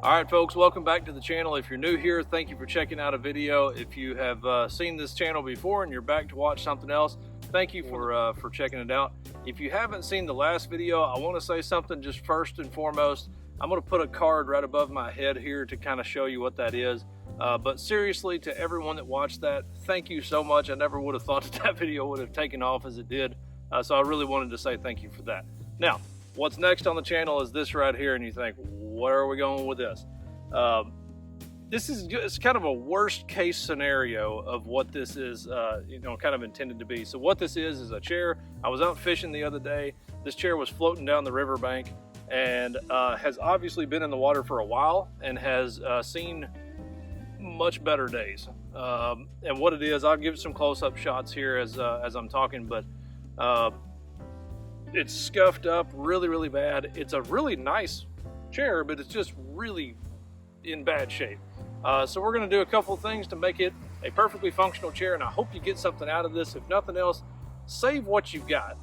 All right, folks, welcome back to the channel. If you're new here, thank you for checking out a video. If you have seen this channel before and you're back to watch something else, thank you for checking it out. If you haven't seen the last video, I want to say something just first and foremost. I'm going to put a card right above my head here to kind of show you what that is. But seriously, to everyone that watched that, thank you so much. I never would have thought that video would have taken off as it did. So I really wanted to say thank you for that. Now, what's next on the channel is this right here, and you think, where are we going with this? This is just kind of a worst case scenario of what this is, kind of intended to be. So what this is a chair. I was out fishing the other day. This chair was floating down the riverbank and has obviously been in the water for a while and has seen much better days. And what it is, I'll give some close-up shots here as I'm talking, but it's scuffed up really, really bad. It's a really nice chair, but it's just really in bad shape. So we're going to do a couple of things to make it a perfectly functional chair, and I hope you get something out of this. If nothing else, save what you've got.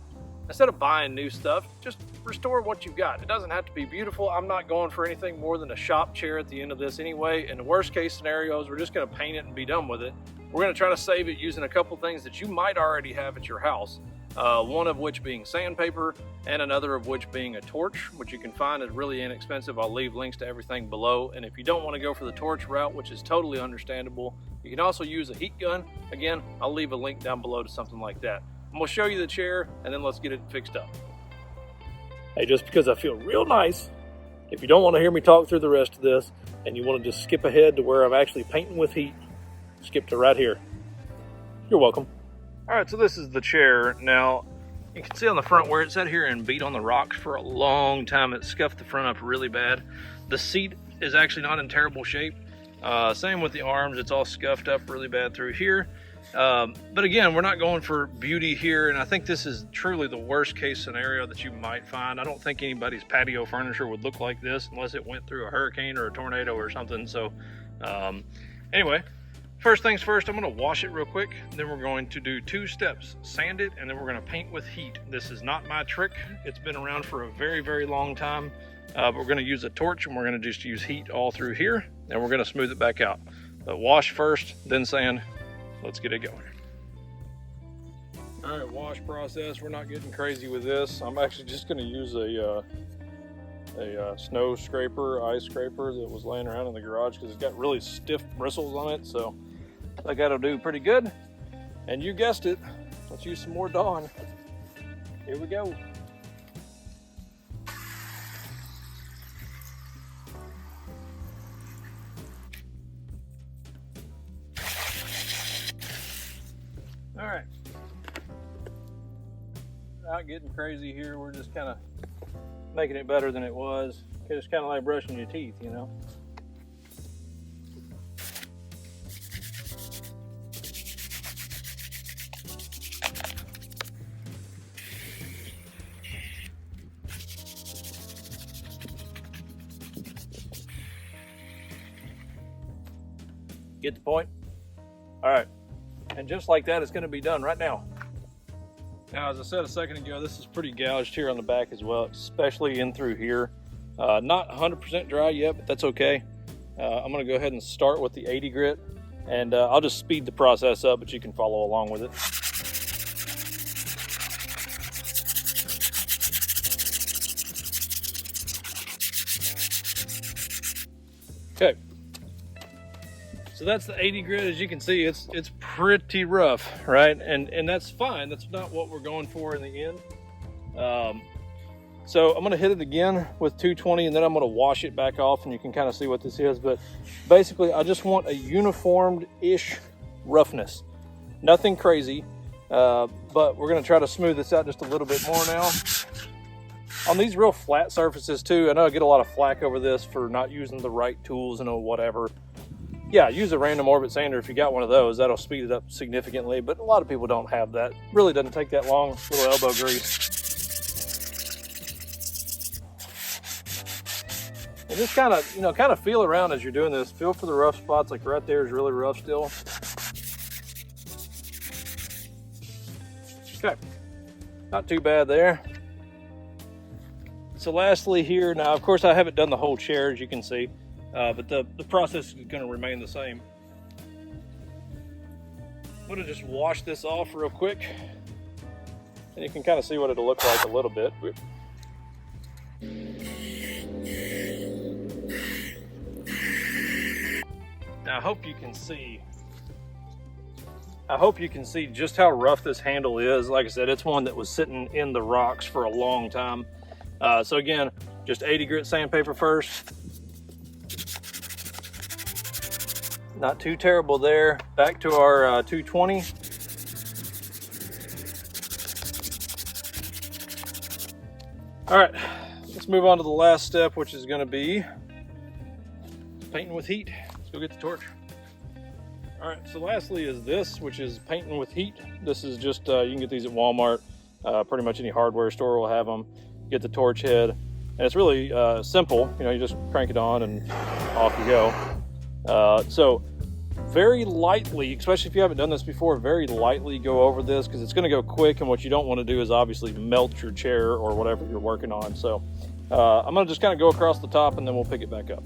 Instead of buying new stuff, just restore what you've got. It doesn't have to be beautiful. I'm not going for anything more than a shop chair at the end of this anyway. In the worst case scenarios, we're just going to paint it and be done with it. We're going to try to save it using a couple things that you might already have at your house. One of which being sandpaper and another of which being a torch, which you can find is really inexpensive. I'll leave links to everything below. And if you don't want to go for the torch route, which is totally understandable, you can also use a heat gun. Again, I'll leave a link down below to something like that. I'm going to show you the chair and then let's get it fixed up. Hey, just because I feel real nice, if you don't want to hear me talk through the rest of this and you want to just skip ahead to where I'm actually painting with heat, skip to right here. You're welcome. All right, so this is the chair. Now, you can see on the front where it sat here and beat on the rocks for a long time. It scuffed the front up really bad. The seat is actually not in terrible shape. Same with the arms. It's all scuffed up really bad through here. But again, we're not going for beauty here, and I think this is truly the worst case scenario that you might find. I don't think anybody's patio furniture would look like this unless it went through a hurricane or a tornado or something. So anyway, first things first, I'm going to wash it real quick. Then we're going to do 2 steps: sand it, and then we're going to paint with heat. This is not my trick. It's been around for a very, very long time. But we're going to use a torch, and we're going to just use heat all through here, and we're going to smooth it back out. But wash first, then sand. Let's get it going. All right, wash process. We're not getting crazy with this. I'm actually just going to use a snow scraper, ice scraper that was laying around in the garage because it's got really stiff bristles on it. So I think that'll do pretty good. And you guessed it, let's use some more Dawn. Here we go. All right, not getting crazy here. We're just kind of making it better than it was. It's kind of like brushing your teeth, you know. Get the point? All right. And just like that, it's going to be done right now. Now, as I said a second ago, this is pretty gouged here on the back as well, especially in through here. Not 100% dry yet, but that's okay. I'm going to go ahead and start with the 80 grit, and I'll just speed the process up, but you can follow along with it. Okay. So that's the 80 grit. As you can see, it's pretty rough, right? And that's fine. That's not what we're going for in the end. So I'm going to hit it again with 220, and then I'm going to wash it back off, and you can kind of see what this is. But basically, I just want a uniformed-ish roughness. Nothing crazy, but we're going to try to smooth this out just a little bit more now. On these real flat surfaces too, I know I get a lot of flack over this for not using the right tools and whatever. Yeah, use a random orbit sander if you got one of those. That'll speed it up significantly, but a lot of people don't have that. Really doesn't take that long. Little elbow grease. And just kind of feel around as you're doing this. Feel for the rough spots, like right there is really rough still. Okay, not too bad there. So lastly here, now of course I haven't done the whole chair, as you can see. but the process is going to remain the same. I'm going to just wash this off real quick, and you can kind of see what it'll look like a little bit. Now I hope you can see just how rough this handle is. Like I said, it's one that was sitting in the rocks for a long time. So again, just 80 grit sandpaper first. Not too terrible there. Back to our 220. All right, let's move on to the last step, which is going to be painting with heat. Let's go get the torch. All right, so lastly is this, which is painting with heat. This is just, you can get these at Walmart. Pretty much any hardware store will have them. Get the torch head, and it's really simple. You know, you just crank it on and off you go. So very lightly, especially if you haven't done this before, very lightly go over this because it's going to go quick, and what you don't want to do is obviously melt your chair or whatever you're working on. So I'm going to just kind of go across the top, and then we'll pick it back up.